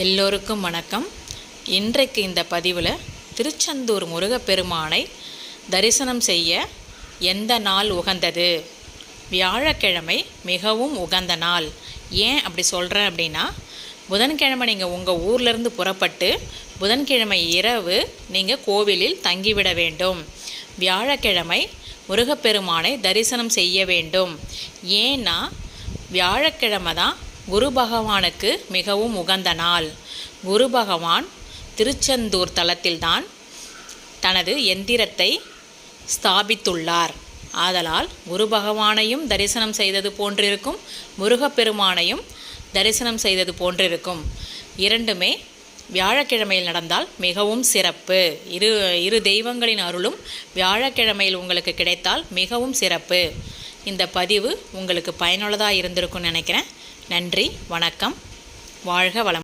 எல்லோருக்கும் வணக்கம். இன்றைக்கு இந்த பதிவில் திருச்செந்தூர் முருகப்பெருமானை தரிசனம் செய்ய எந்த நாள் உகந்தது? வியாழக்கிழமை மிகவும் உகந்த நாள். ஏன் அப்படி சொல்கிறேன் அப்படின்னா, புதன்கிழமை நீங்கள் உங்கள் ஊர்லேருந்து புறப்பட்டு புதன்கிழமை இரவு நீங்கள் கோவிலில் தங்கிவிட வேண்டும். வியாழக்கிழமை முருகப்பெருமானை தரிசனம் செய்ய வேண்டும். ஏன்னா வியாழக்கிழமை தான் குரு பகவானுக்கு மிகவும் உகந்த நாள். குரு பகவான் திருச்செந்தூர் தலத்தில்தான் தனது எந்திரத்தை ஸ்தாபித்துள்ளார். ஆதலால் குரு பகவானையும் தரிசனம் செய்தது போன்றிருக்கும், முருகப்பெருமானையும் தரிசனம் செய்தது போன்றிருக்கும். இரண்டுமே வியாழக்கிழமையில் நடந்தால் மிகவும் சிறப்பு. இரு தெய்வங்களின் அருளும் வியாழக்கிழமையில் உங்களுக்கு கிடைத்தால் மிகவும் சிறப்பு. இந்த பதிவு உங்களுக்கு பயனுள்ளதாக இருந்திருக்கும்னு நினைக்கிறேன். நன்றி, வணக்கம், வாழ்க வளம்.